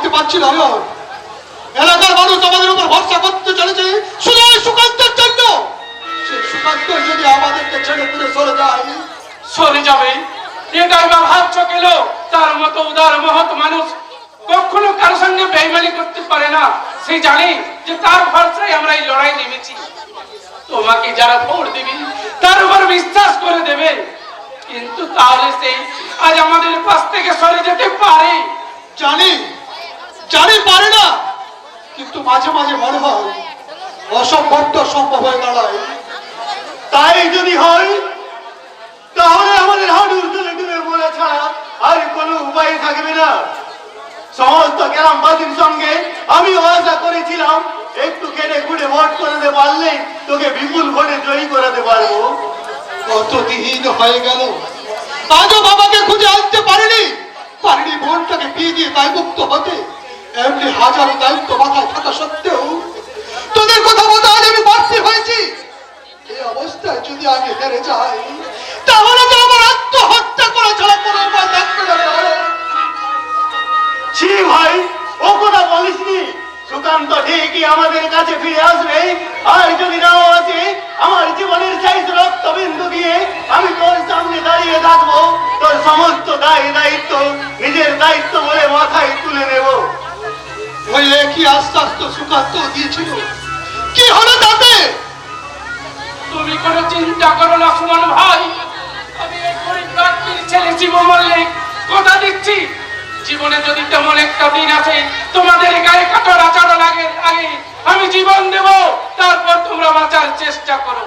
ভাবতে পারছি না। এলাকার মানুষ আমাদের উপর ভরসা করতে চলেছে শুধু ওই সুকান্তের জন্য। সেই সুকান্ত যদি আমাদেরকে ছেড়ে দূরে সরে যাবে, এটাই বা ভাবছো কেন? তার মতো উদার মহৎ মানুষ কখনো কারো সঙ্গে বেইমানি করতে পারে না। সে জানে যে তার ভরসায় আমরা এই লড়াই নেমেছি। তোমাকে যারা ভোট দিবে তার উপর বিশ্বাস করে দেবে, কিন্তু তাহলে সে আজ আমাদের পাশ থেকে সরে যেতে পারে। জানি জানি পারে না, কিন্তু মাঝে মাঝে মনে হয় অসম্ভবটা সম্ভব হয়ে দাঁড়ায়। তাই যদি হয় তাহলে আমাদের হাঁটুর তুলে ডুবে মরে ছাড়া আর কোনো উপায় থাকবে না। সমস্ত গ্রামবাসীর সঙ্গে আমি আশা করেছিলাম একটু কেটে কুটে ভোট করাতে পারলে তোকে বিপুল ভোটে জয়ী করাতে পারবো। কতদিন হয়ে গেল আজও বাবাকে খুঁজে আনতে পারিনি ভোটটাকে বিয়ে দিয়ে তাই মুক্ত হতে। এমনি হাজারো দায়িত্ব মাথায় থাকা সত্ত্বেও তোদের কথা মতো আজ আমি বাড়তি হয়েছি। এই অবস্থায় যদি আমি হেরে যাই তাহলে তো আমার আত্মহত্যা করা ছাড়া কোনো উপায় থাকবে না। ছি ভাই, ও কথা বলিসনি। সুকান্ত ঠিকই আমাদের কাছে ফিরে আসবে, আর যদি নাও আসে আমার জীবনের শেষ রক্তবিন্দু দিয়ে আমি তোর সামনে দাঁড়িয়ে থাকবো। তোর সমস্ত দায়িত্ব নিজের দায়িত্ব বলে মাথায় তুলে নেব। ওই একই আশ্বাস তো সুকান্ত দিয়েছিল, কি হলো তাতে? তুমি কোনো চিন্তা করো না সুমন ভাই, আমি এই গরিব ব্যক্তির ছেলে জীব মল্লিক কথা দিচ্ছি, জীবনে যদি তেমন একটা দিন আছে তোমাদের গায়ে কাটার আচার লাগে আগে আমি জীবন দেব, তারপর তোমরা বাঁচার চেষ্টা করো।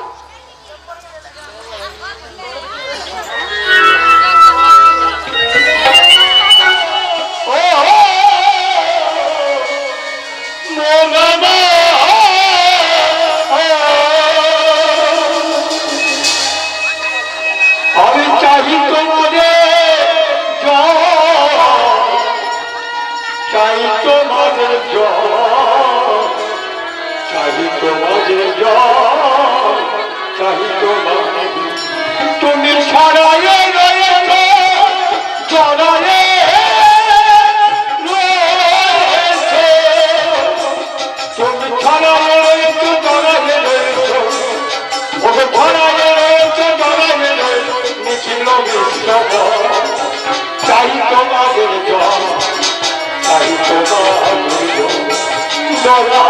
আমি চাই তোমাদের চাই তোমাদের চাই তোমাদের চাই তোমাদের তুমি ছড়ায় রয়েছে ছড়ায় রয়েছে তুমি ছড়ায় রয়েছে ছড়ায় রয়েছে ওকে ছড়ায় রয়েছে ছড়ায় রয়েছে মিছিল বিশ্বব চাই তোমাদের চাই তোমাদের দয়া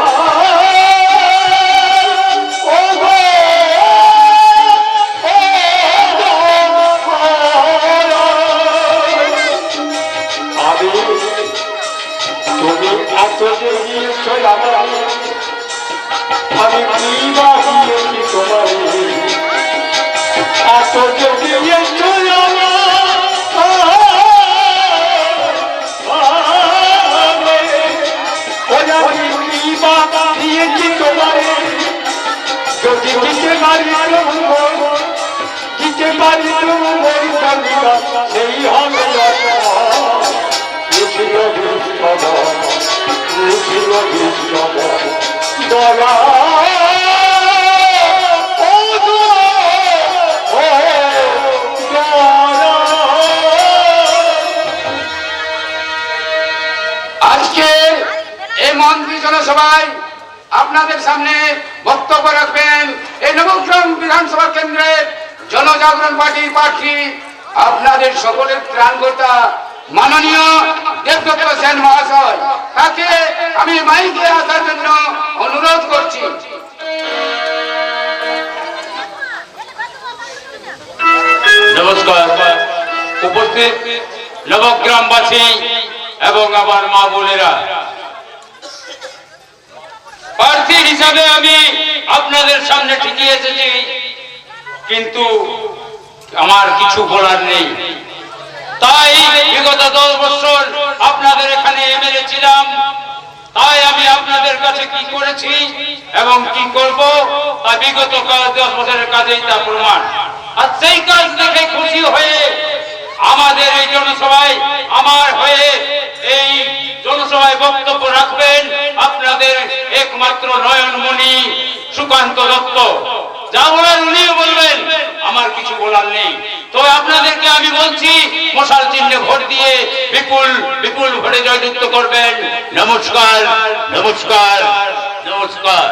আমি কি বাহিয়েছি তোমার এত যে দিয়েছ দিয়েছি তোমার যদি দিতে পারি দিতে পারি সেই হবে দয়া আজকে এই মন্ত্রী জনসভায় আপনাদের সামনে বক্তব্য রাখবেন এই নবগ্রাম বিধানসভা কেন্দ্রের জনজাগরণ পার্টির প্রার্থী আপনাদের সকলের ত্রাণকর্তা মাননীয় দেবদত্ত সেন মহাশয়। তাকে আমি মাইকে আসার জন্য অনুরোধ করছি। নমস্কার উপস্থিত নবগ্রামবাসী এবং আমার মা বোনেরা, প্রার্থী হিসাবে আমি আপনাদের সামনে ঠিকই এসেছি, কিন্তু আমার কিছু বলার নেই। তাই বিগত 10 বছর আপনাদের এখানে এমএলএ ছিলাম, তাই আমি আপনাদের কাছে কি করেছি এবং কি করব তা বিগত 10 বছরের কাজেই তা প্রমাণ। আর সেই কাজ দেখে খুশি হয়ে আমাদের এই জনসভায় আমার হয়ে এই জনসভায় বক্তব্য রাখবেন আপনাদের একমাত্র নয়নমণি সুকান্ত দত্ত। যা বলার উনিও বলবেন, আমার কিছু বলার নেই। তো আপনাদেরকে আমি বলছি, মশাল চিহ্নে ভোট দিয়ে বিপুল বিপুল ভোটে জয়যুক্ত করবেন। নমস্কার, নমস্কার, নমস্কার।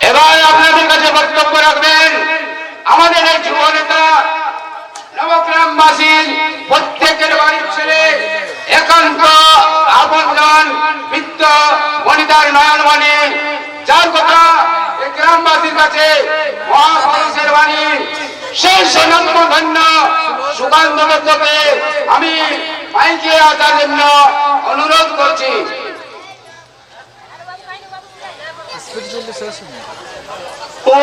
এবার আপনাদের কাছে বক্তব্য রাখবেন আমাদের এই যুব নেতা নবগ্রামবাসীর প্রত্যেকের বাড়ির ছেলে, একান্ত আপনজন, বৃদ্ধ বনিতার নয়নমণি, যার কথা এই গ্রামবাসীর কাছে মহাপুরুষের বাণী, সেই স্বনামধন্য সুকান্ত দত্তকে আমি মাইকে আসার জন্য অনুরোধ করছি। ও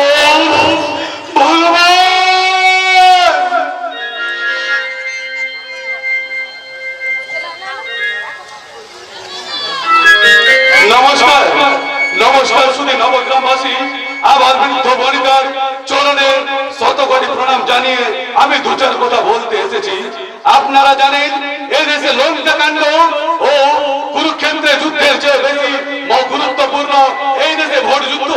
ভগবান, নমস্কার, নমস্কার। শুধু নবগ্রামবাসী আবার বৃদ্ধ বনিতার চরণে শতকোটি প্রণাম জানিয়ে আমি দু চার কথা বলতে এসেছি। আপনারা জানেন এদেশে লঙ্কাকাণ্ড ও কুরুক্ষেত্রে যুদ্ধের চেয়ে বেশি গুরুত্বপূর্ণ এই দেশে ভোট যুদ্ধ।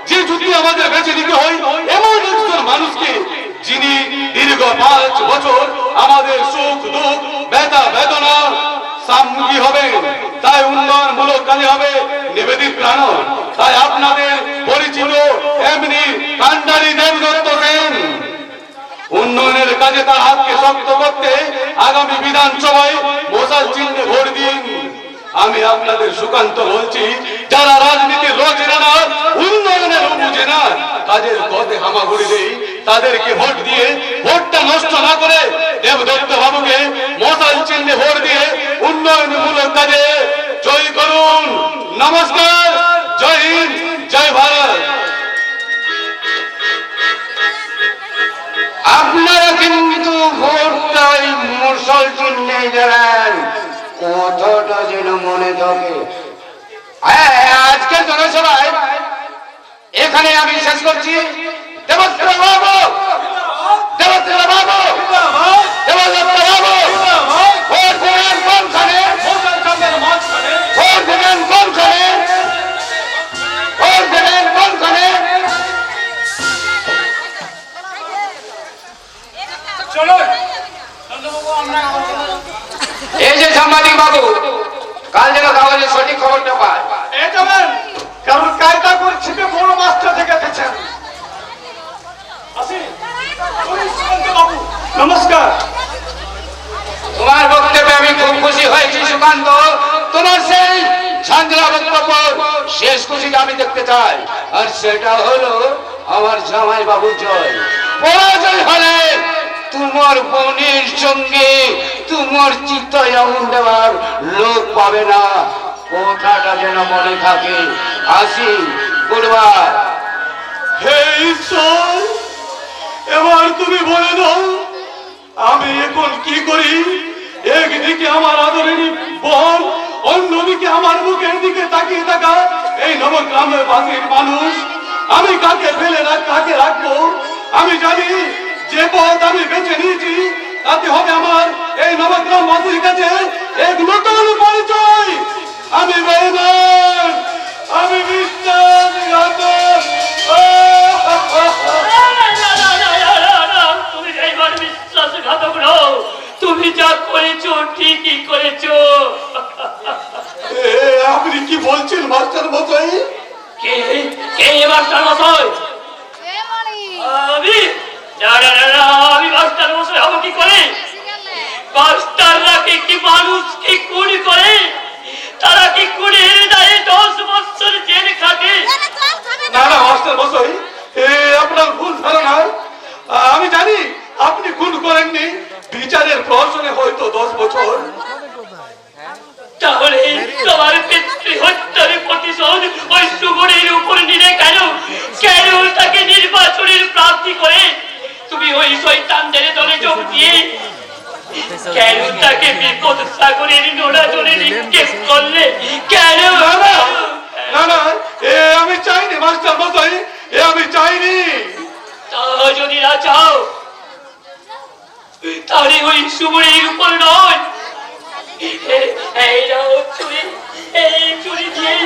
যে যুদ্ধে আমাদের বেঁচে নিতে হয় এমন একজন মানুষকে, যিনি দীর্ঘ 5 বছর আমাদের সুখ দুঃখ ব্যথা বেদনা সামগ্রী হবে, তাই উন্নয়নমূলক কাজে হবে নিবেদিত প্রাণ। তাই আপনাদের পরিচিত এমনি কান্ডারি দেবদত্ত সেন উন্নয়নের কাজে তার হাতকে শক্ত করতে আগামী বিধানসভায় মশাল চিহ্নে ভোট দিন। আমি আপনাদের সুকান্ত বলছি, যারা রাজনীতির রচনা না, উন্নয়নের বুঝে না, কাজের পথে হামাগুড়ি দেই, তাদেরকে ভোট দিয়ে ভোটটা নষ্ট না করে দেবদত্ত বাবুকে মশাল চিহ্নে ভোট দিয়ে উন্নয়নমূলক কাজে জয় করুন। নমস্কার, জয় হিন্দ, জয় ভারত। আপনারা কিন্তু ভোটটাই মশাল চিহ্নে দেবেন, কথাটা যেন মনে থাকে। আজকের জনসভায় এখানে আমি শেষ করছি। দেবদত্ত বাবু, দেবদত্ত বাবু, দেবদত্ত বাবু, ভোট দেবেন কোনখানে? ভোট দেবেন কোনখানে? ভোট দেবেন কোনখানে? এই যে সাংবাদিক বাবু, কাল যেন কাগজে সঠিক খবরটা পায়। এই যাবেন, কারণ কায়দা করে ছিপে বড় মাছটা থেকে গেছেন। নমস্কার। তোমার বক্তব্যে আমি খুব খুশি হয়েছি সুকান্ত। তোমার সেই ঝাঞ্ঝরা বক্তব্য শেষ খুশিটা আমি দেখতে চাই, আর সেটা হলো আমার জামাই বাবু জয়। পরাজয় হলে তোমার বোনের সঙ্গে তোমার চিত্তায় আগুন দেওয়ার লোক পাবে না, কথাটা যেন মনে থাকে। আসি, গুরুবার। হে ঈশ্বর, এবার তুমি বলে দাও আমি এখন কি করি। একদিকে আমার আদরের বোন, অন্যদিকে আমার মুখের দিকে তাকিয়ে থাকা এই নবগ্রামের বাসীর মানুষ। আমি কাকে ফেলে কাকে রাখবো? আমি জানি যে পথ আমি বেছে নিয়েছি তাতে হবে আমার এই নবগ্রাম বাসীর কাছে এক নতুন পরিচয়। আমি বেঈমান, আমি বিশ্বাসঘাতক। তুমি এইবার বিশ্বাসঘাতক নও, তুমি যা করেছো ঠিকই করেছো। আপনি কি বলছেন মাস্টার মশাই? কে কে মাস্টার মশাই? আমি আমি মাস্টার মশাই হবো কি করে? মাস্টাররা কি মানুষ কি কুড়ি করে? তারা কি কুড়ি এনে দেয় 10 বছর জেল খাটে? না না মাস্টার মশাই, আপনার ভুল ধারণা। আমি জানি আপনি খুন করেননি, বিচারের প্রহসনে হয়তো 10 বছর। তাহলে তোমার পিতৃ হত্যার প্রতিশোধ ওই সুগরের উপর নিলে কেন? কেন তাকে নির্বাচনের প্রার্থী করে তুমি ওই শয়তানদের দলে যোগ দিয়ে কেন তাকে বিপদ সাগরের নোড়া জলে নিক্ষেপ করলে? কেন? না না, আমি চাইনি মাস্টার মশাই, আমি চাইনি। তা যদি না চাও তাহলে ওই সুগরের উপর নয়, এই চুরি দিয়ে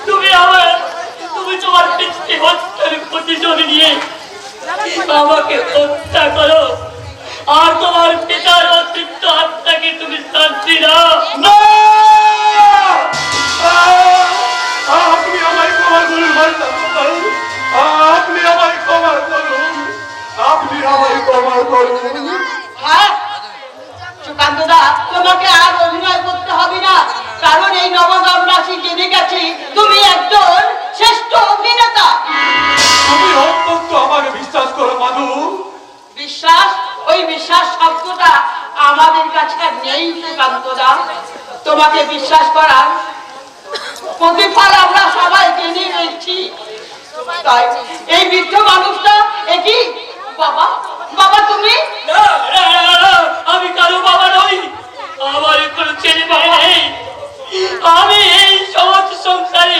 তুমি তোমার পিতৃ হত্যার প্রতিশোধ নিয়ে আমাকে হত্যা করো, আর তোমার পিতার অস্তিত্ব তুমি একজন শ্রেষ্ঠ অভিনেতা। তুমি অত্যন্ত আমাকে বিশ্বাস করো মাধু। বিশ্বাস, ওই বিশ্বাস শব্দটা আমাদের কাছে আর নেই সুকান্তদা। তোমাকে বিশ্বাস করার প্রতিফল আমরা সবাই জেনে নিচ্ছি। তাই এই বৃদ্ধ মানুষটা একই বাবা। বাবা তুমি? না, না, না, না, আমি কারো বাবা নই, আমার কোনো ছেলে মেয়ে নেই। আমি এই সমাজ সংসারে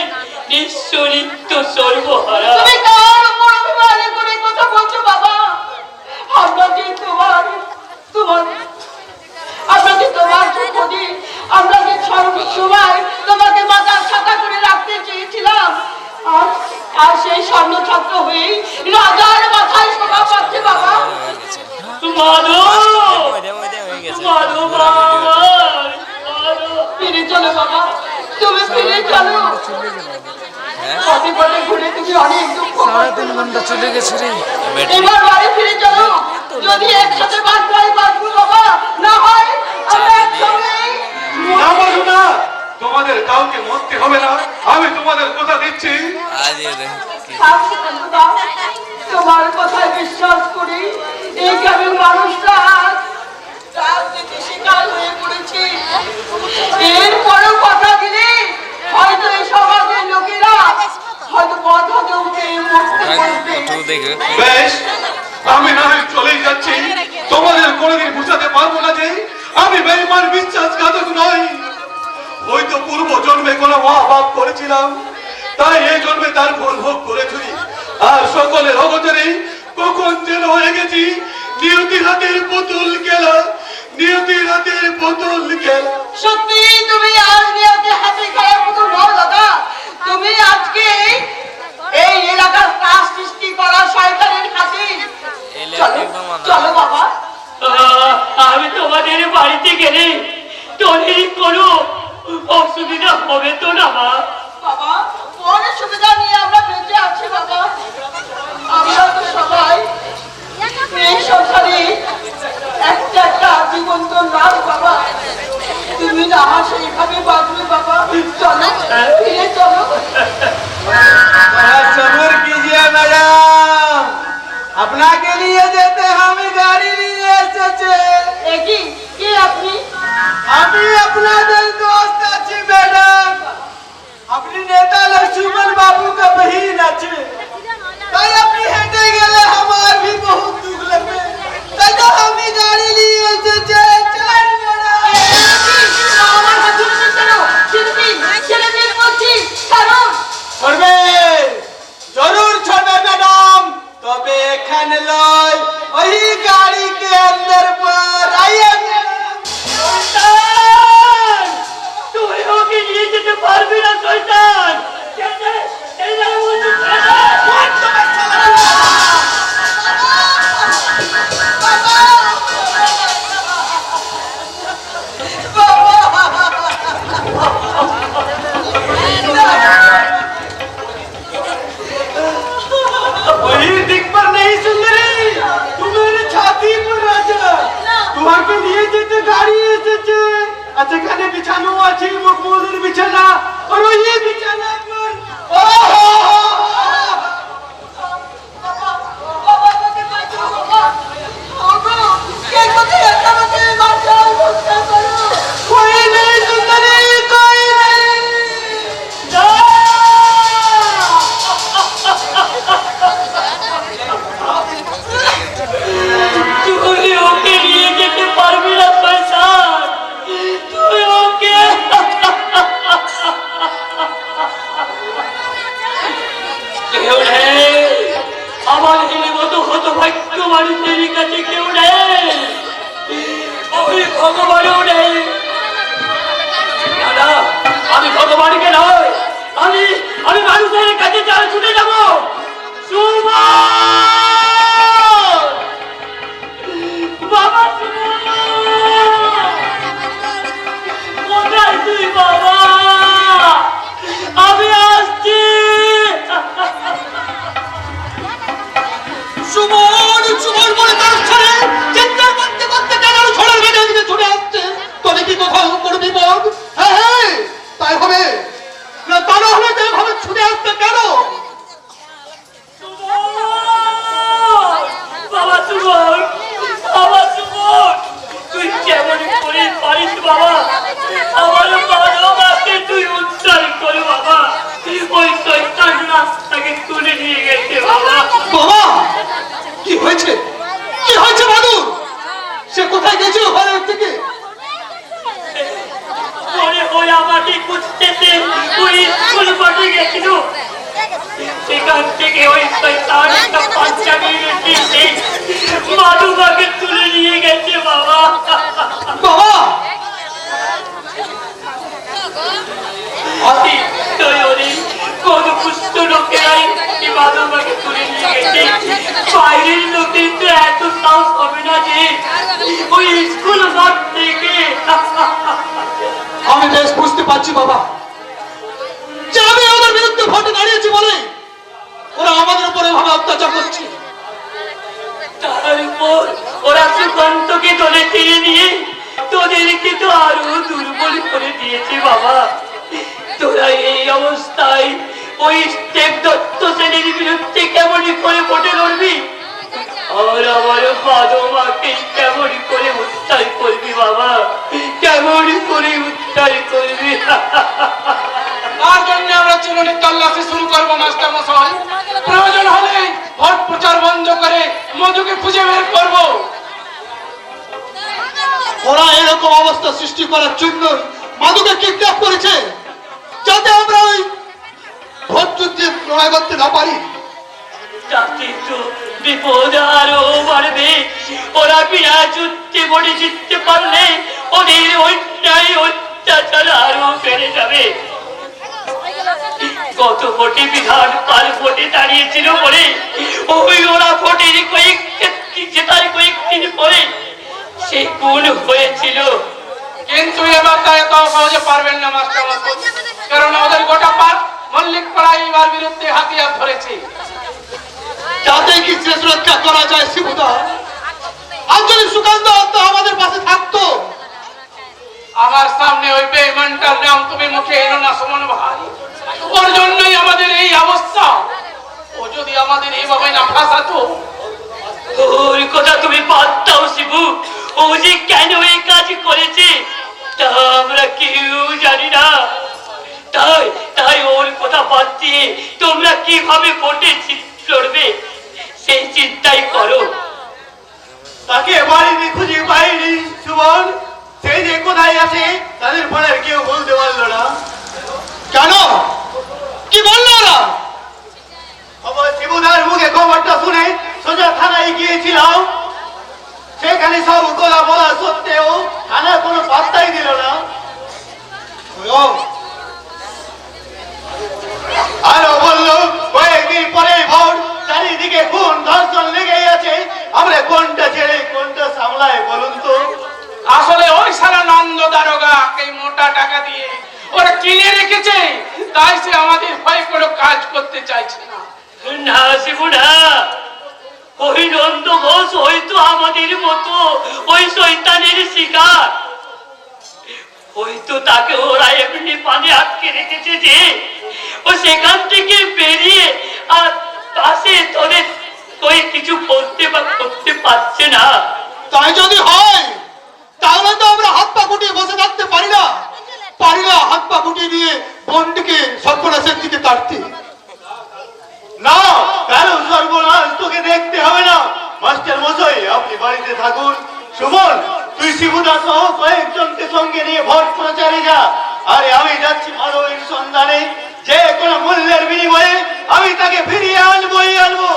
নিঃস্ব নিত্য সর্বহারা। তুমি কার উপর অভিমান করে কথা বলছো বাবা? আমরা যে তোমার সুখদি, আমরা যে সর্বসময় তোমাকে মাথার ছাতা করে রাখতে চেয়েছিলাম, আর সেই স্বর্ণ ছত্র হয়ে রাজার মাথায় শোভা পাচ্ছে বাবা। মাধু, মাধু আমার, ফিরে চলো বাবা, তুমি ফিরে চলো। পথে পথে ঘুরে তুমি অনেক দুঃখ চলে গেছে রে। এবার বাড়ি ফিরে চলো। যদি একসাথে বাঁচতে বাঁচবো বাবা, না হয় আমরা একসঙ্গে না মাধু না, তোমাদের কাউকে মরতে হবে না, আমি তোমাদের কথা দিচ্ছি। তোমার কথায় বিশ্বাস করি এই গ্রামের মানুষরা রাজনীতি শিকার হয়ে পড়েছে। এরপরেও কথা দিলে হয়তো এই সমাজের লোকেরা হয়তো পথ হতে উঠে বেশ, আমি না হয় চলেই যাচ্ছি। তোমাদের কোনোদিন বুঝাতে পারবো না যে আমি বেঈমান বিশ্বাসঘাতক নই। হয়তো পূর্ব জন্মে কোনো মা বাপ করেছিলাম, তাই এই জন্মে তার ফল ভোগ করেছি। আর সকলের অগোচরেই কখন যেন হয়ে গেছি নিয়তির হাতের পুতুল খেলা, নিয়তির হাতের পুতুল খেলা। সত্যি তুমি আজ নিয়তে হাতে খেলার মতো নও দাদা। তুমি আজকে এই এলাকার ত্রাস সৃষ্টি করা শয়তানের হাতে। চলো চলো বাবা। আমি তোমাদের বাড়িতে গেলে তোদের কোনো অসুবিধা হবে তো না মা? বাবা কোন সুবিধা নিয়ে আমরা বেঁচে আছি বাবা? আমরা তো সবাই এই সংসারে একটা একটা জীবন্ত লাভ বাবা। তুমি না সেইভাবে বাঁচবে বাবা। চলো ফিরে চলো। सब्र कीजिए मैडम, अपना के लिए देते हमें गाड़ी लिए एसेছে। একই কি আপনি? আমি আপনাদের দোস্ত আছি ম্যাডাম। আপনি নেতা লক্ষ্মণ বাবু का बहन আছে, তাই আপনি হেঁটে গেলে আমার भी बहुत दुख लगবে, তাই তো আমি গাড়ি নিয়ে এসেছি। চলেন ম্যাডাম। আমার হাত ধরে কেন? ছেলেদের বলছি কারণ করবে, জরুর छोड़বে ম্যাডাম, তবে এখানে লয়, ওই গাড়ি के अंदर पर आइए ম্যাডাম। শয়তান! তুই ওকে নিয়ে যেতে পারবি না শয়তান! এই না বলছি, वही दिख पर नहीं सुंदरी, तू मेरे छाती पर राजा, তোমাকে নিয়ে যেতে গাড়ি এসেছে। আচ্ছা এখানে বিছানো আছে মকবুলের বিছানা, আর ওই বিছানা पर कोई नहीं सुंदरी, कोई नहीं। তুই ওকে নিয়ে যেতে পারবি না শয়তান! তুই ওকে কেউ নেই আমার এই মতো হতভাগ্য মানুষের কাছে, কেউ নেই, ওই ভগবানও নেই। দাদা, আমি ভগবানকে নয়, আমি মানুষের কাছে ছুটে যাবো। সুমন! বাবা সুমন! কোথায় তুই বাবা? আমি আসছি। সুমন সুমন বলে তার ছেড়ে চিন্তা করতে করতে কেন ছড়ে বেঁধে দিকে ছুটে আসছে। তোরে কি কোথাও করবি বল? হ্যাঁ হ্যাঁ তাই হবে না, তা না হলে দেখ ঘরে হচ্ছে কি? পরে ওই আমাকে খুঁজতেছে ওই স্কুল মাঠে গেছিল, সেখান থেকে ওই শয়তান একটা পাঞ্জাবি এসে মাধুবাকে তুলে নিয়ে গেছে বাবা। বাবা কোন পুষ্ট লোকেরাই মাধুবাকে তুলে নিয়ে গেছে, বাইরের লোকের তো এত সাহস হবে না যে ওই স্কুল মাঠ থেকে। আমি বেশ বুঝতে পারছি বাবা, যে আমি ওদের বিরুদ্ধে ভোটে দাঁড়িয়েছি বলে ওরা আমাদের উপরে ভাবে অত্যাচার করছে। তার উপর ওরা সুকান্তকে দলে টেনে নিয়ে তোদেরকে তো আরো দুর্বল করে দিয়েছে বাবা। তোরা এই অবস্থায় ওই স্টেপ দত্ত শ্রেণীর বিরুদ্ধে কেমনই করে ভোটে লড়বি, আর আমার বাদমাকে কেমনই করে উদ্ধার করবি বাবা, কেমনই করে উদ্ধার করবি। তার জন্য আমরা চিরুনি তল্লাশি শুরু করবো মাস্টার মশাই। প্রয়োজন হলে ভোট প্রচার বন্ধ করে মধুকে খুঁজে বের করবো। ওরা এরকম অবস্থা সৃষ্টি করার জন্য মাধুকে কিডন্যাপ করেছে, যাতে আমরা ওই ভোট যুদ্ধে লড়াই করতে না পারি। তাতে তো বিপদ আরো বাড়বে। ওরা বিনা যুদ্ধে ভোটে জিততে পারলে ওদের অন্যায় অত্যাচার আরো বেড়ে যাবে। কত ভোটে বিধান কাল ভোটে দাঁড়িয়েছিল বলে ওই ওরা ভোটের জেতার কয়েকদিন পরে সে কোন হয়েছিল। কিন্তু এবার তা এত সহজে পারবেন না মাস্টার মশাই, কারণ ওদের গোটা পার মল্লিক পাড়ায় এবার বিরুদ্ধে হাতিয়ার ধরেছে। যাতে কি শেষ রক্ষা করা যায় শিবুদা, আর যদি সুকান্ত আমাদের পাশে থাকতো। আমার সামনে ওই বেঈমানটার নাম তুমি মুখে এনো না সুমন ভাই, ওর জন্যই আমাদের এই অবস্থা। ও যদি আমাদের এইভাবে না ফাঁসাতো। ওর কথা তুমি বাদ দাও শিবু, ও যে কেন এই কাজ করেছে তা আমরা কেউ জানি না। তাই ওর কথা বাদ দিয়ে তোমরা কিভাবে ভোটে লড়বে সেই চিন্তাই করো। তাকে বাড়িতে খুঁজে পাইনি সুমন, সে যে কোথায় আছে তাদের পাড়ার কেউ বলতে পারলো না। কেন, কি বললো ওরা? আমার শিবুদার মুখে খবরটা শুনে সোজা থানায় গিয়েছিলাম, সেখানে সব কথা বলা সত্ত্বেও থানা কোনো পাত্তাই দিল না। আরো বললো কয়েকদিন পরে ভোট, চারিদিকে খুন ধর্ষণ লেগেই আছে, আমরা কোনটা ছেড়ে কোনটা সামলায় বলুন তো। আসলে ওই সারা নন্দ দারোগা এই মোটা টাকা দিয়ে ওরা কিনে রেখেছে, তাই সে আমাদের ভয় কোনো কাজ করতে চাইছে না। না শিবু না, ওই নন্দ ঘোষ হয়তো আমাদের মতো ওই শয়তানের শিকার। হয়তো তাকে ওরা এমনি পানে আটকে রেখেছে যে ও সেখান থেকে বেরিয়ে আর পাশে তোদের ওই কিছু বলতে বা করতে পারছে না। তাই যদি হয় তাহলে তো আমরা হাত পা গুটিয়ে বসে থাকতে পারি না হাত পা গুটিয়ে নিয়ে বন্ডিকে সর্বনাশের দিকে তাড়তে। না, কেন সর্বনাশ তোকে দেখতে হবে না। মাস্টার মশাই আপনি বাড়িতে থাকুন। সুমন তুই শিবুদা সহ কয়েকজনকে সঙ্গে নিয়ে ভোট প্রচারে যা। আরে আমি যাচ্ছি ভালোর সন্ধানে, যে কোনো মূল্যের বিনিময়ে আমি তাকে ফিরিয়ে আনবোই আনবো।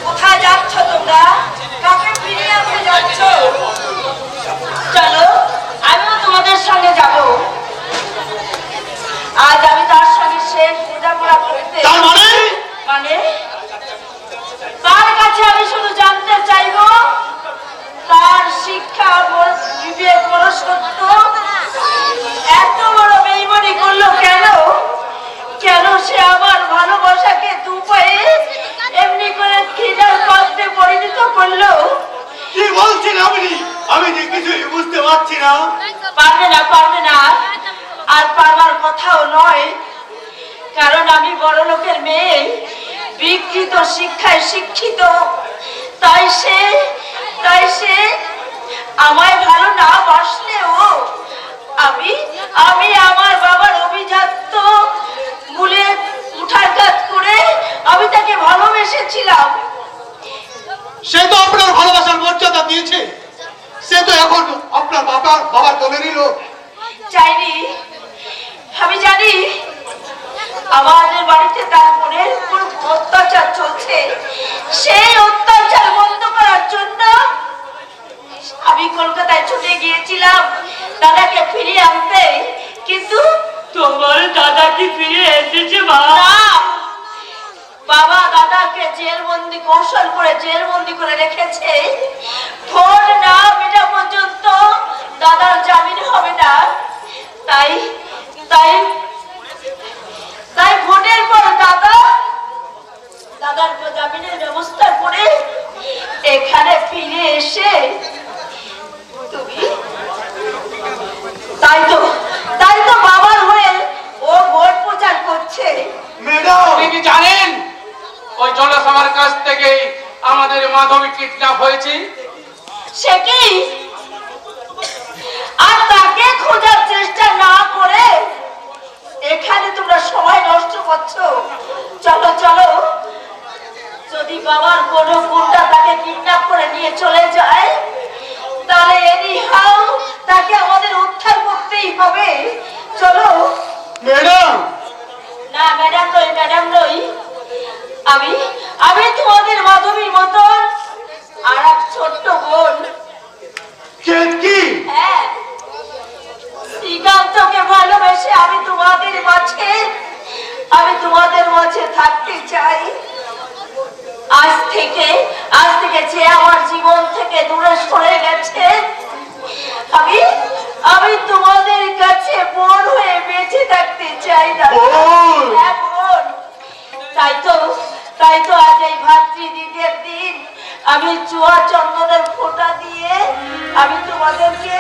কোথায় যাচ্ছ তোমরা? কাকে ফিরিয়ে আনতে যাচ্ছ? চলো আমিও তোমাদের সঙ্গে যাব। আজ আমি তার সঙ্গে শেষ বোঝাপড়া করতে। তার মানে তার কাছে আমি শুধু জানতে চাইবো তার শিক্ষা বিবেক মনস্তত্ব এত বড় বেইমানি করলো কেন? কেন সে আমার ভালোবাসাকে দুপায়ে এমনি করে খিদার পাত্রে পরিণত করলো? কি বলছেন আপনি? আমি যে কিছুই বুঝতে পারছি না। পারবে না আর পারবার কথাও নয়, কারণ আমি বড় লোকের মেয়ে, বিকৃত শিক্ষায় শিক্ষিত, তাই সে আমায় ভালো না বাসলেও আমি আমার বাবার অভিজাত্য ভুলে উঠাঘাত করে আমি তাকে ভালোবেসেছিলাম। সে তো আপনার ভালোবাসার মর্যাদা দিয়েছে, সে তো এখন আপনার বাবার দলেরই লোক। আমি জানি আমাদের বাড়িতে তার বোনের উপর অত্যাচার চলছে, সেই অত্যাচার বন্ধ করার জন্য আমি কলকাতায় ছুটে গিয়েছিলাম দাদাকে ফিরিয়ে আনতে, কিন্তু তোমার দাদা কি ফিরে এসেছে মা? বাবা দাদাকে কৌশল করে জেলবন্দি করে রেখেছে। ভোট না মেটা পর্যন্ত দাদার জামিন হবে না। তাই তাই তাই ভোটের পর দাদার জামিনের ব্যবস্থা করে এখানে ফিরে এসে তুমি তাই তো বাবার হয়ে ও ভোট প্রচার করছে। ম্যাডাম, আপনি কি জানেন ওই জনসভার কাছ থেকে আমাদের মাধবী কিডন্যাপ হয়েছে? সে কি? আর তাকে খোঁজার চেষ্টা না করে এখানে তোমরা সময় নষ্ট করছো। চলো, যদি বাবার কোনো গুন্ডা তাকে কিডন্যাপ করে নিয়ে চলে যায় তাহলে এনিহাউ তাকে আমাদের উদ্ধার করতেই হবে। চলো। ম্যাডাম, না ম্যাডাম নই, আমি তোমাদের মাধবীর মতন আর এক ছোট্ট বোন। কেতকি, হ্যাঁ, শ্রীকান্তকে ভালোবেসে আমি তোমাদের মাঝে থাকতে চাই। আজ থেকে যে আমার জীবন থেকে দূরে সরে গেছে, আমি তোমাদের কাছে বোন হয়ে বেঁচে থাকতে চাই না। হ্যাঁ বোন। তাই তো আজ এই ভাতৃদ্বীপের দিন আমি চুয়া চন্দনের ফোঁটা দিয়ে আমি তোমাদেরকে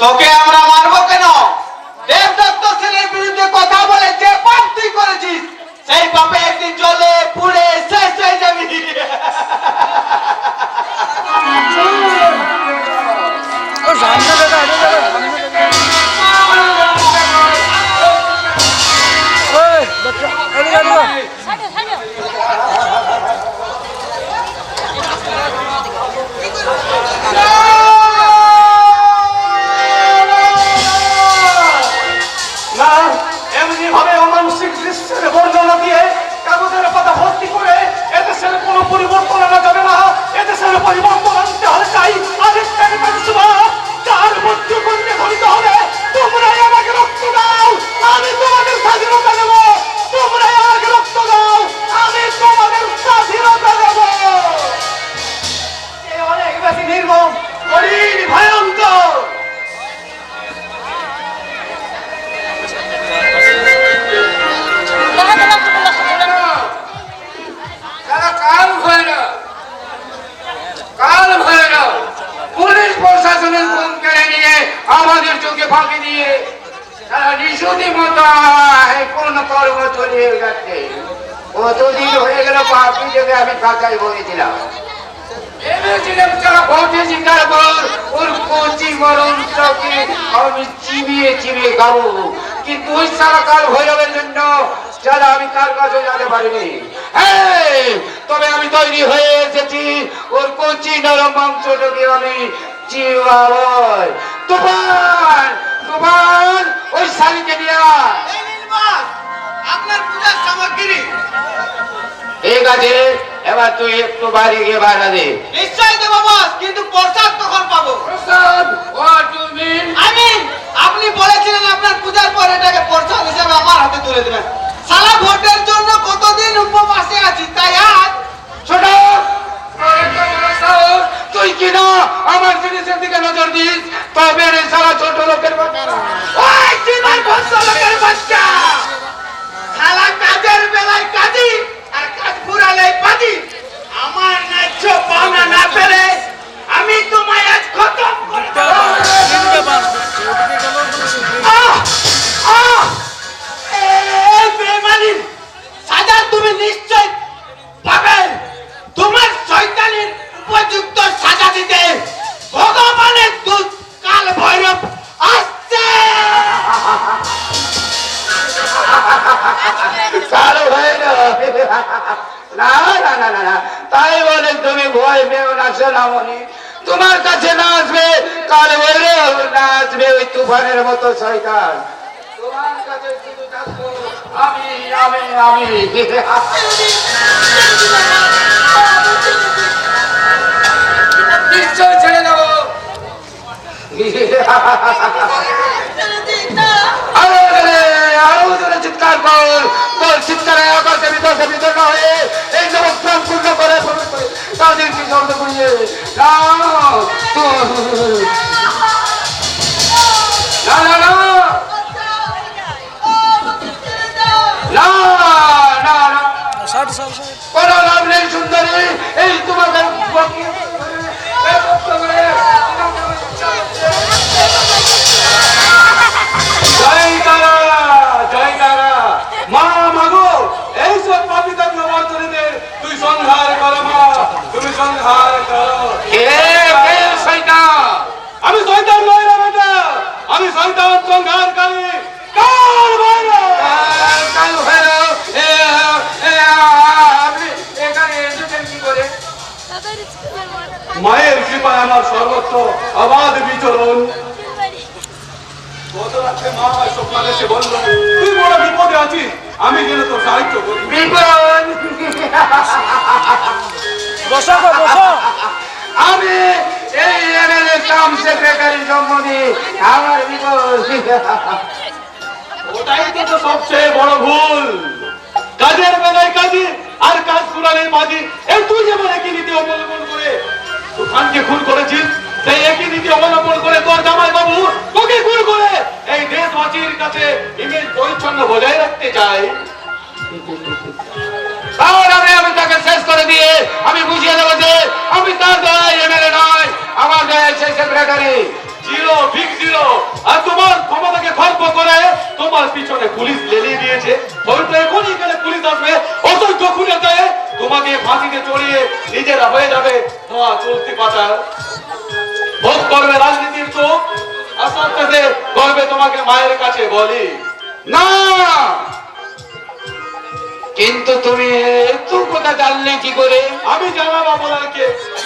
তোকে আমরা মারবো কেন? দেবদত্ত ছেলের বিরুদ্ধে কথা বলে যে পাপ তুই করেছিস, সেই পাপে একদিন জ্বলে পুড়ে শেষ হয়ে যাবি। না, এমনি ভাবে অমানুষ হয়ে যাচ্ছে। কতদিন হয়ে গেল পাপি থেকে আমি কাঁচাই বলেছিলাম, ভেবেছিলাম যারা ভোটে জিতার পর ওর কচি মরণটাকে আমি চিবিয়ে চিবিয়ে খাবো, কিন্তু ওই সারা কাল ভৈরবের জন্য যারা আমি কার কাছে যেতে পারিনি। তবে আমি তৈরি হয়ে এসেছি ওর কচি নরম মাংসটাকে আমি চিবাবো। তুফান তুফান ওই শাড়িকে নিয়ে আয়। এই নিন বস, আপনার পূজার সামগ্রী। ঠিক আছে, এবার তুই একটু বাইরে গিয়ে বাড়া দে। নিশ্চয় দেবো বস, কিন্তু প্রসাদ কখন পাবো? What do you mean? আপনি বলেছিলেন আপনার পূজার পর এটাকে প্রসাদ হিসেবে আমার হাতে তুলে দেবেন। সালা ভোটের জন্য কতদিন উপবাসে আছি, তাই আজ ছোট তুই কিনা আমার জিনিসের দিকে নজর দিস, তবে রে সারা ছোট লোকের বাচ্চা, ওই চিনার বংশ লোকের বাচ্চা, সালা কাজের বেলায় কাজী আর কাজ ফুরালে পাজি। আমার ন্যায্য পাওনা না পেলে আমি তোমায় আজ খতম করে দেব। এই বেঈমানি সাজা তুমি নিশ্চয় পাবে। তোমার শয়তানির উপযুক্ত সাজা দিতে ভগবানের দূত কাল ভৈরব আসছে। কালো হয়ে না না না না না, তাই বলে তুমি ভয় পেও না সোনামণি, তোমার কাছে না আসবে কাল ভৈরব, না আসবে ওই তুফানের মতো শয়তান। তোমার কাছে শুধু থাকবো আমি আমি আমি নিশ্চয় ছেড়ে দেবো। আরো জোরে চিৎকার কর, তোর চিৎকারে আকাশে ভিতর না হয়ে এই নবগ্রাম পূর্ণ করে তাদেরকে শব্দ করিয়ে না না না না না না, কোনো লাভ নেই সুন্দরী, এই তোমাদের জয় তারা, জয় তারা, মা মাগো, এইসব পাপিতা প্রবর্তনীদের তুই সংহার করো মা, তুমি সংহার করো। আমি শয়তান নই রে বেটা, আমি শয়তান সংহারকারী কাল ভৈরব। কাল ভৈরব, আপনি এখানে এসেছেন কি করে? মায়ের কৃপায় আমার সর্বত্র অবাধ বিচরণ। গত রাত্রে মা আমায় স্বপ্নে এসে বলল, তুই বড় বিপদে আছিস, আমি যেন তোর সাহায্য করি। বিপদ, আমি এই এমএলএ কাম সেক্রেটারি সম্বন্ধে আমার বিপদ। ওটাই তো সবচেয়ে বড় ভুল। কাজের বেলায় কাজী আর কাজ পুরালে বাজি। এই তুই যেমন একই নীতি অবলম্বন করে তুফানকে খুন করেছিস, সেই একই নীতি অবলম্বন করে তোর জামাই বাবু তোকে খুন করে এই দেশবাসীর কাছে ইমেজ পরিচ্ছন্ন বজায় রাখতে চাই। তাহলে আমি তাকে শেষ করে দিয়ে আমি বুঝিয়ে দেবো যে আমি তার দয়ায় এমএলএ নয়, আমার দয়ায় সেই সেক্রেটারি। Zero, big zero. আর তোমার ক্ষমতাকে খর্ব করে তোমার পিছনে পুলিশ লেলিয়ে দিয়েছে। হয়তো এখনই এখানে পুলিশ আসবে, অসংখ্য খুনে দেয়, তোমাকে ফাঁসিতে চড়িয়ে নিজেরা হয়ে যাবে তোমার চলতি পাতা। ভোগ করবে রাজনীতির চোখ, আস্তে আস্তে করবে তোমাকে মায়ের কাছে বলি। না, কিন্তু তুমি এত কথা জানলে কি করে? আমি জানাবো আপনাকে,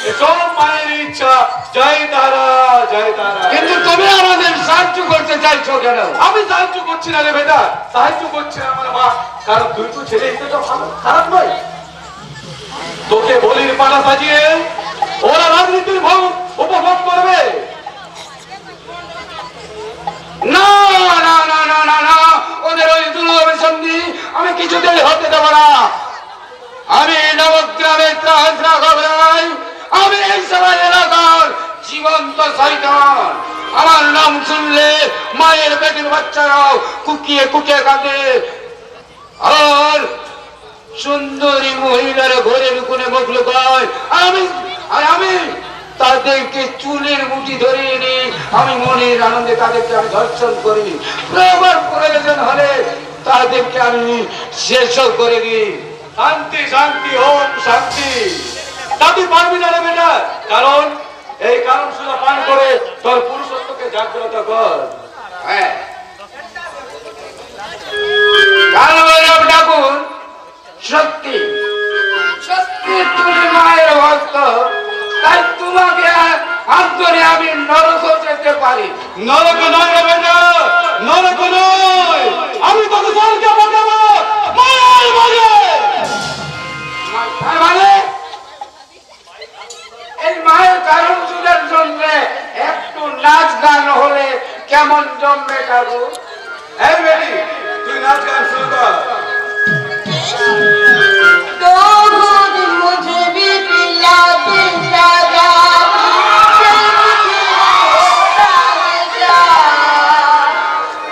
এসব মায়ের ইচ্ছা। জয় তারা, জয় তারা। কিন্তু তুমি আমাদের সাহায্য করতে চাইছো কেন? আমি সাহায্য করছি না রে বেটা, সাহায্য করছে আমার মা। কারণ তুই তো ছেলে হিসেবে তো ভালো, খারাপ নয়। তোকে বলির পাড়া সাজিয়ে ওরা রাজনীতির ভোগ উপভোগ করবে। না না না না না না, ওদের ওই দুর্লভের সন্ধি আমি কিছুতেই হতে দেব না। আমি নবগ্রামের ত্রাস রাখব নাই, আমি এই সবাই এলাকার জীবন্ত শয়তান। আমার নাম শুনলে মায়ের পেটের বাচ্চারাও কুকিয়ে কুকিয়ে কাঁদে, আর সুন্দরী মহিলার ঘরের কোণে মুখ লুকায়। আমি তাদেরকে চুলের মুঠি ধরে এনে আমি মনের আনন্দে তাদেরকে আমি ধর্ষণ করি। প্রয়োজন হলে তাদেরকে আমি শেষ করে দিই। শান্তি শান্তি ওম শান্তি। তা তুই পারবি না রে বেটা, কারণ এই কারণ সুদা পান করে তোর পুরুষত্বকে জাগ্রত কর। হ্যাঁ, কালভৈরব ঠাকুর সত্যি সত্যি তুমি মায়ের ভক্ত, তাই তোমাকে হাত ধরে আমি নরক যেতে পারি। নরক নয় রে বেটা, নরক নয়, আমি তোকে স্বর্গে পাঠাবো মায়ের মাঝে। মানে এই মায়ের কারণ সুদের জন্য একটু নাচ গান হলে কেমন জমবে ঠাকুর? এই বেটি, তুই নাচ গান শুরু কর। मुझे भी पिला दे दादा,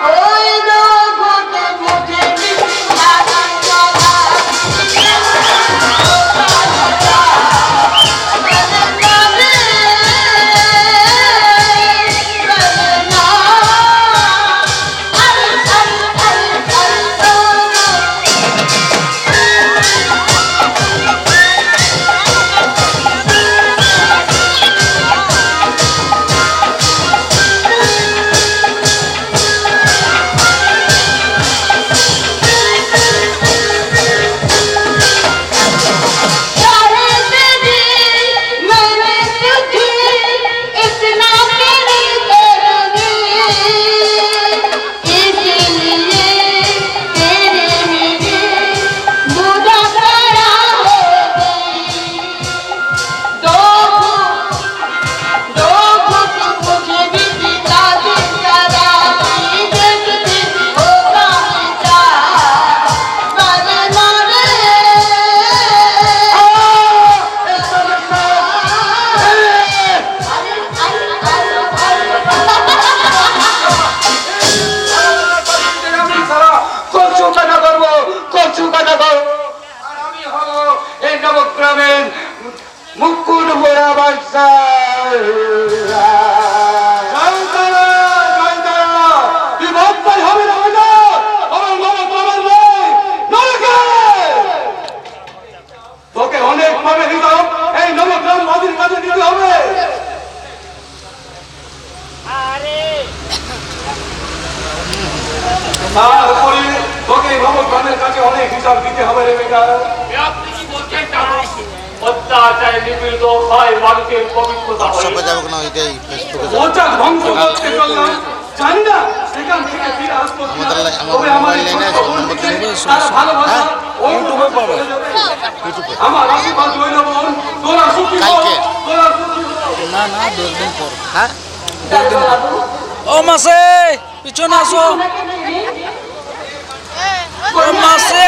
ओए दो घुट मुझे भी पिला दे दादा, মুকুট বোরা বাদশা। তুই ভাবতাই হবে না বেটা, আমার নরক আমার নয়, নরকে। তোকে অনেক ভাবে দিতাম, এই নবগ্রাম বাদীর কাছে দিতে হবে। তারপরে তোকে এই নবগ্রামের কাছে অনেক হিসাব দিতে হবে রে বেটা। আপনি কি বলছেন ঠাকুর? অত্যাচারে নিপীড়িত হয় মানুষের পবিত্রতা হয়। হোয়াটসঅ্যাপে যাবো না ওইটাই ফেসবুকে যাবো। ওটা ধ্বংস করতে চললাম, জানি না সেখান থেকে ফিরে আসবো কিনা। তবে আমার এই ছোট্ট বোনটিকে তার ভালোবাসা ইউটিউবে পাবো, আমার আশীর্বাদ রইল বোন, তোরা সুখী হও, কালকে। তোরা সুখী হও। না না 2 দিন পর। হ্যাঁ 2 দিন পর। ও মাসে পিছনে আসো, ও মাসে।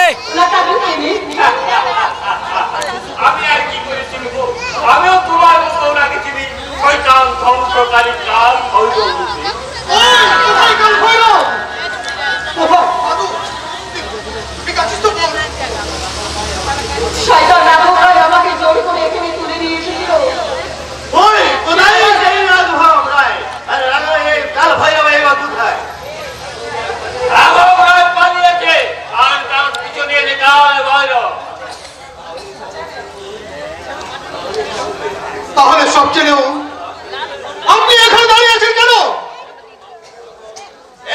আমি আর কি করেছি গো? আমিও তোমার মতো ওনাকে চিনি, শয়তান ধ্বংসকারী কাল ভৈরব। শয়তান রাঘবরায় আমাকে জোর করে এখানে তুলে নিয়ে এসেছিল। ওই কোথায় সেই রাঘব রায়? আরে রাঘব এই কাল ভৈরব এই বা কোথায়? রাঘব রায় পালিয়েছে, আর তার পিছনে এনে কাল ভৈরব। তাহলে সব জেনেও আপনি এখানে দাঁড়িয়ে আছেন কেন?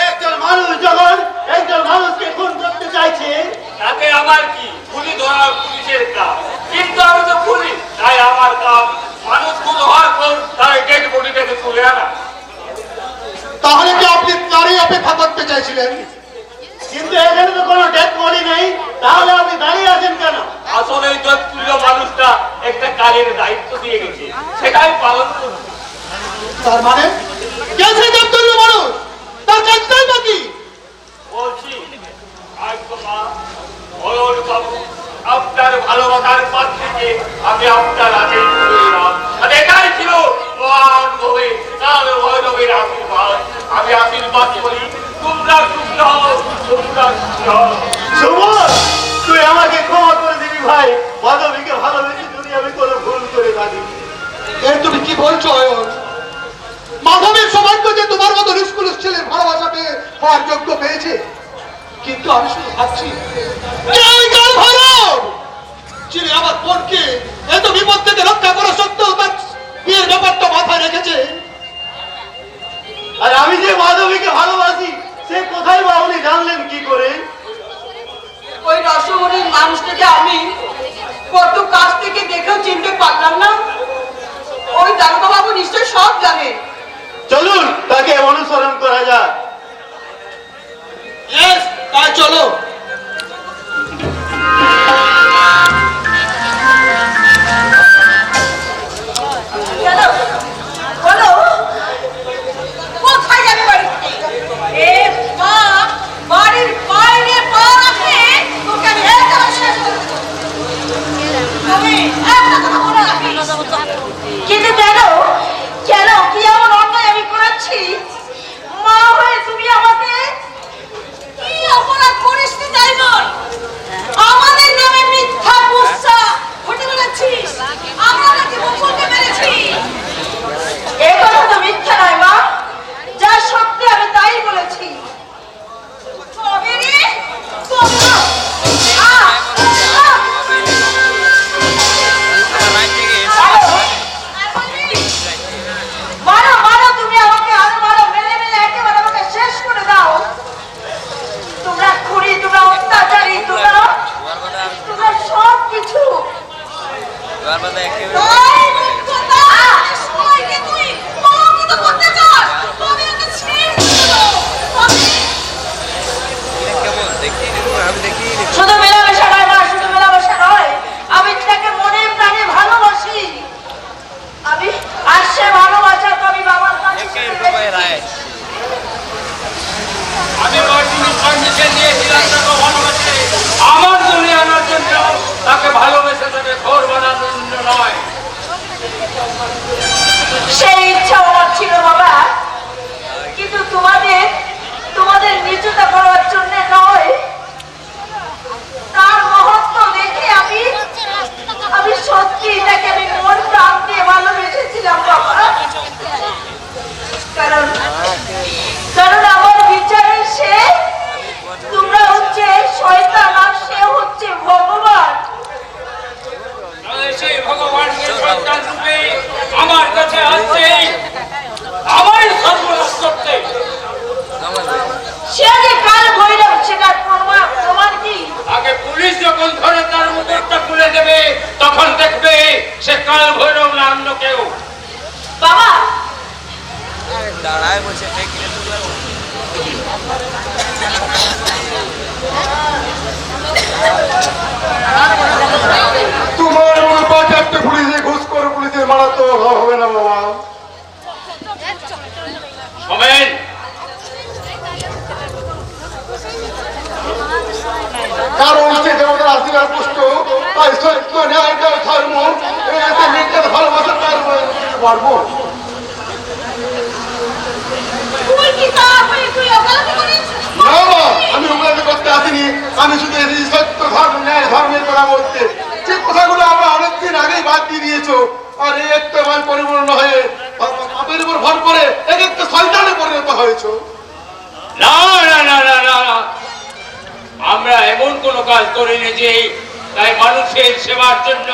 একজন মানুষ যখন একজন মানুষকে খুন করতে চাইছে, তাতে আমার কি? গুলি ধরা পুলিশের কাজ, কিন্তু আমি তো পুলিশ, তাই আমার কাজ মানুষ খুন হওয়ার পর তার ডেড বডিটাকে তুলে আনা। তাহলে কি আপনি তারই অপেক্ষা করতে চাইছিলেন? কিন্তু এখানে তো কোনো ডেথ বডি নেই, তাহলে আপনি দাঁড়িয়ে আছেন কেন? আসলে এই দত্তুল্য মানুষটা একটা কাজের দায়িত্ব দিয়ে গেছে, সেটাই পালন করছে। তার মানে কে সেই দপ্তরের মানুষ? তার কাজটাই বাকি। বলছি আজ তো মা বলুন বাবু, আপনার ভালোবাসার পথ থেকে আমি আপনার হাতে তুলে দিলাম। আর এটাই ছিল মহান কবি কাল ভৈরবের আশীর্বাদ। আমি আশীর্বাদ করি তোমরা সুস্থ হও, তোমরা সুস্থ হও। সুমন, তুই আমাকে ক্ষমা করে দিবি ভাই, মাধবীকে ভালোবেসে যদি আমি কোনো ভুল করে থাকি। এর তুমি কি বলছো অয়ন? মাধবীর সৌভাগ্য যে তোমার মতো নিষ্কুল ছেলের ভালোবাসা পেয়ে হওয়ার যোগ্য পেয়েছে। কিন্তু আমি শুধু ভাবছি কে ওই কাল ভৈরব যিনি আমার বোনকে এত বিপদ থেকে রক্ষা করা সত্ত্বেও তার বিয়ের ব্যাপারটা মাথায় রেখেছে। আর আমি যে মাধবীকে ভালোবাসি সে কোথায় বা উনি জানলেন কি করে? ওই রসমণির মানুষটাকে আমি কত কাছ থেকে দেখেও চিনতে পারলাম না। ওই দারোগা বাবু নিশ্চয় সব জানে। চলুন তাকে অনুসরণ করা যাক। ইয়েস, তাই চলো। চলো, বলো কোথায় যাবে বাড়ি? এ মা, বাড়ির বাইরে পা রাখে তোকে আমি একেবারে শেষ করে দেবো। তবে একটা কথা মনে রাখিস, কিন্তু কেন কেন কি এমন অন্যায় আমি করেছি? মা হয়ে তুমি আমাকে কি অপরাধ করিস নি তাই বল? আমাদের নামে মিথ্যা কুৎসা ঘটে বেড়াচ্ছিস, আমরা নাকি মুখকে মেরেছি। এ কথা তো মিথ্যা নয় মা, যা সত্যি আমি তাই বলেছি। তবে রে, তবে না। মারো মারো, তুমি আমাকে আরো মারো, মেরে মেরে একেবারে আমাকে শেষ করে দাও। তোমরা খুনি, তোমরা অত্যাচারী, তোমরা সব কিছু। তাই মুক্ততা, সবাইকে তুই কলঙ্কিত করতে চাস, তবে ওকে ছেড়ে দেবো। শুধু মেলামেশা নয় মা, শুধু মেলামেশা নয়, আমি তাকে মনে প্রাণে ভালোবাসি। আমি আর সে ভালোবাসা তো আমি বাবার কাছে আমি পারমিশন দিয়েছিলাম তাকে ভালোবাসতে, আমার জন্য আনার জন্য, তাকে ভালোবেসে তাকে ঘর বানানোর জন্য নয়। সেই ইচ্ছা আমার ছিল বাবা, কিন্তু তোমাদের নিচুতা করার জন্য নয়। তার মহত্ব দেখে আমি সত্যি তাকে আমি মন প্রাণ দিয়ে ভালোবেসেছিলাম বাবা। কারণ আমার বিচারে সে, তোমরা হচ্ছে শয়তান আর সে হচ্ছে ভগবান। সেই ভগবানকে সন্তান রূপে আমার কাছে আসছে আমার সর্বনাশ করতে। সে যে কাল ভৈরব সেটার প্রমাণ কি? আগে পুলিশ যখন ধরে তার মুখটা খুলে দেবে তখন দেখবে সে কাল ভৈরব না অন্য কেউ। বাবা দাঁড়ায় বলছে তোমার মনে পাঠাতে পুলিশে ঘুষ করে পুলিশের মারা তো হবে না বাবা। সমেন, কারণ সে দেবতার আশীর্বাদ পুষ্ট, তাই সত্য ন্যায় ধর্ম এতে মিথ্যা ভালোবাসা তার পারবো। না মা, আমি ওগুলোকে করতে আসিনি, আমি শুধু এসেছি সত্য ধর্ম ন্যায় ধর্মের কথা বলতে। যে কথাগুলো আমরা অনেকদিন আগেই বাদ দিয়ে দিয়েছো, আর এই একটা মান পরিপূর্ণ হয়ে পাপের উপর ভর করে এক একটা শয়তানে পরিণত হয়েছো। না না না না না, আমরা এমন কোন কাজ করিনি যে তাই মানুষের সেবার জন্য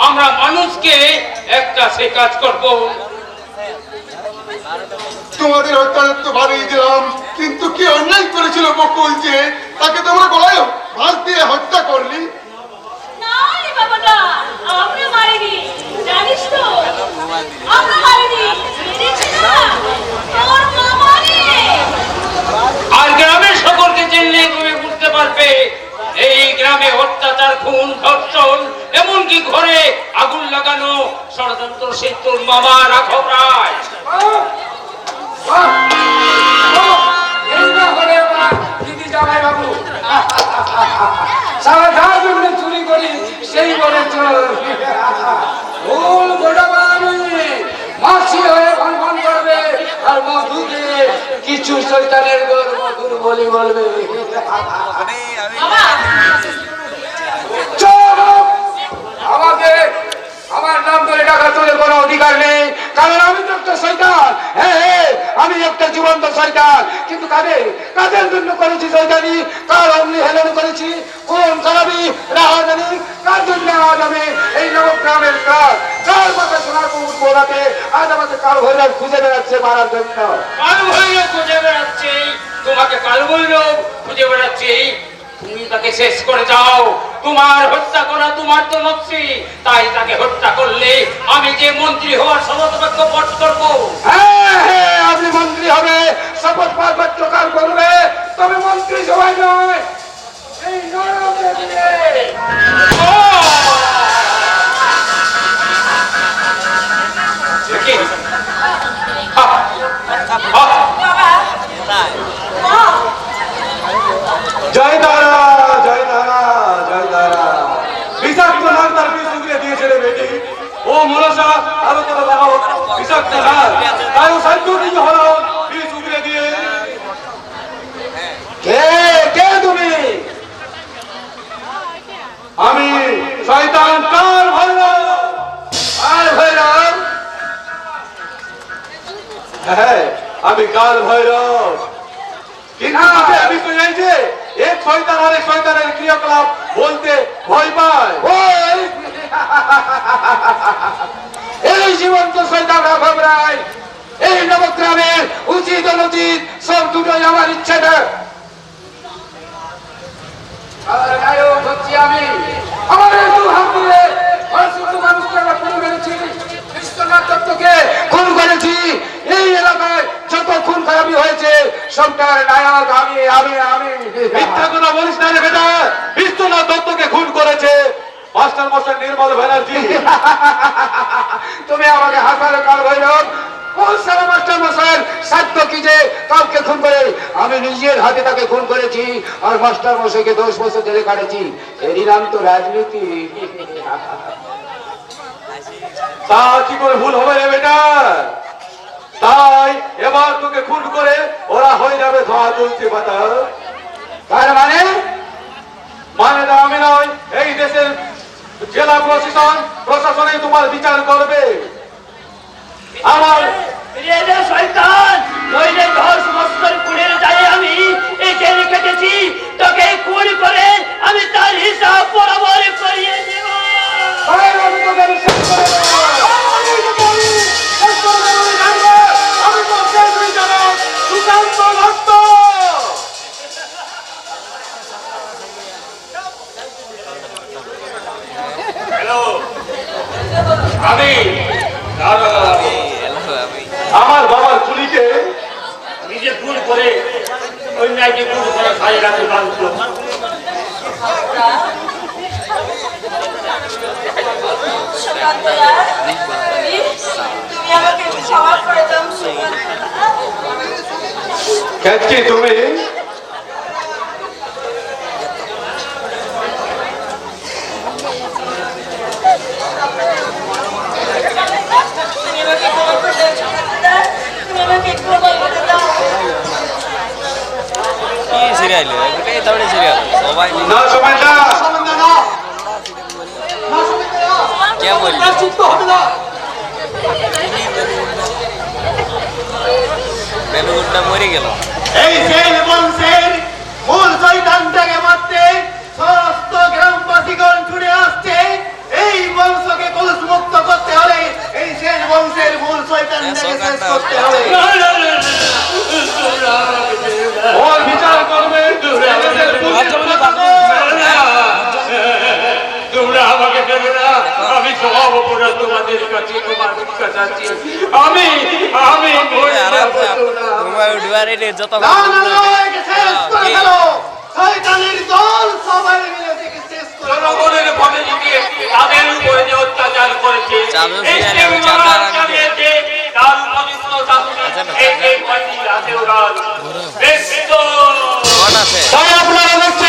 আমরা মানুষকে একটা সে কাজ করব। তোমাদের অত্যাচার তো বাড়িয়ে দিলাম, কিন্তু কি অন্যায় করেছিল বকুল যে তাকে তোমরা গলায় ভাঁজ দিয়ে হত্যা করলি? না রে বাবা না, আমরা মারিনি, জানিস তো আমরা মারিনি, মেরেছি না তোর মা মারে। আর গ্রামের সকলকে চিনলে তুমি বুঝতে পারবে এই গ্রামে অত্যাচার, খুন, ধর্ষণ, এমনকি ঘরে আগুন লাগানো ষড়যন্ত্র সে তোর মামা রাঘব রায়। দিদি জামাই বাবু সারা ঘাট জন্য চুরি করি সেই বলে চল ভুল গোটা মাছি হয়ে ভন ভন করবে আর মধুকে কিছু শৈতানের ঘর মধুর বলি বলবে। চল, আমাকে আমার নাম ধরে ডাকা তোদের কোনো অধিকার নেই, কারণ আমি তো একটা শৈতান। হ্যাঁ আমি একটা জীবন্ত শয়তান, কিন্তু কাদের জন্য করেছি শয়তানি, কার অমনি হেলন করেছি, কোন খারাপি রাহাজানি, কার জন্য আজ আমি এই নবগ্রামের কার মাথা সোনার মুকুট বোলাতে আজ আমাকে কাল ভৈরব খুঁজে বেড়াচ্ছে মারার জন্য। কাল ভৈরব খুঁজে বেড়াচ্ছে, তোমাকে কাল ভৈরব খুঁজে বেড়াচ্ছে, তুমি তাকে শেষ করে যাও। তোমার হত্যা করা তোমার তো নচ্ছি, তাই তাকে হত্যা করলে আমি যে মন্ত্রী হওয়ার শপথ বাক্য পাঠ করবো। হ্যাঁ হ্যাঁ, আপনি মন্ত্রী হবে, শপথ পাঠ করবে, তবে মন্ত্রী সবাই নয়, এই নরকে দিয়ে। জয় তারা, জয় তারা, জয় তারা। বিষাক্ত নাগ তার বিষ উগলে দিয়েছে রে বেটি। ও মনসা আরো তোরা লাগাও বিষাক্ত নাগ, তাই ও সাধ্য কিছু হলো বিষ উগলে দিয়ে। কে তুমি? আমি শয়তান কাল ভৈরব। কাল ভৈরব, হ্যাঁ আমি কাল ভৈরব। কিন্তু আমি তো এই যে এক শয়তান আর এক শয়তানের ক্রিয়াকলাপ বলতে ভয় পায়। এই জীবন্ত শয়তানরা ঘবরায়, এই নবগ্রামের উচিত অনুচিত সব দুটোই আমার ইচ্ছা না। হচ্ছি আমি, আমার এই দু হাত দিয়ে মানুষকে আমরা খুন করেছি, বিশ্বনাথ দত্তকে খুন করেছি। এই এলাকায় যত খুন খারাপি হয়েছে সবটার নায়ক আমি আমি আমি। মিথ্যা কথা বলিস না রে বেটা, বিশ্বনাথ দত্তকে খুন করেছে মাস্টার মশাই নির্মল ব্যানার্জি। তুমি আমাকে হাসালে কাল ভৈরব, কোন সারা মাস্টার মশাইয়ের সাধ্য কি যে কাউকে খুন করে? আমি নিজের হাতে তাকে খুন করেছি আর মাস্টার মশাইকে 10 বছর জেলে কাটেছি। এরই নাম তো রাজনীতি। তা কি করে ভুল হবে রে বেটা? তাই এবার তোকে খুন করে ওরা হয়ে যাবে ধোয়া তুলতে পাতা। তার মানে না আমি নয়, এই দেশের জেলা প্রশাসনে তোমার বিচার করবে। আমার শয়তান নইলে 10 বছর খুনের দায়ে আমি এই জেলে কেটেছি, তোকে খুন করে আমি তার হিসাব বরাবর করিয়ে দেব। আমি তোদের শেষ করে দেব। আমি তো শেষ হয়ে যাব, সুকান্ত দত্ত। আমি আমার বাবার খুলিকে নিজে খুন করে অন্যায়কে খুন করে খাই রাখতে বাধ্য। তুমি আমাকে ক্ষমা করে দাও সুকান্ত। কেতকি তুমি সিরিয়াল এটাই তাহলে সিরিয়াল সবাই না সময় না কে বললি চুপ হবে না। বেলুনটা মরে গেল। এই সেন বংশের মূল শয়তানটাকে মারতে সমস্ত গ্রামবাসীগণ ছুটে আসছে। এই বংশকে কলুষ মুক্ত করতে হলে এই সেন বংশের মূল শয়তানটাকে শেষ করতে হবে। ওর বিচার করবে তোমরা আমাকে দেবে না, আমি সব অপরাধ তোমাদের কাছে তোমার কাছে আছি। আমি যত না না না, একে শেষ করে ফেলো। শয়তানের দল সবাই মিলে একে শেষ করে ফেলো। জনগণের ভোটে জিতিয়ে তাদের উপরে যে অত্যাচার করেছে, চালু এই সিরিয়ালে যে বিচার বিমান রাখবে। চালিয়েছে, তার উপযুক্ত শাস্তি এই কয়টি রাতে ওরা বেশ তো। আছে তাই আপনারা দেখছেন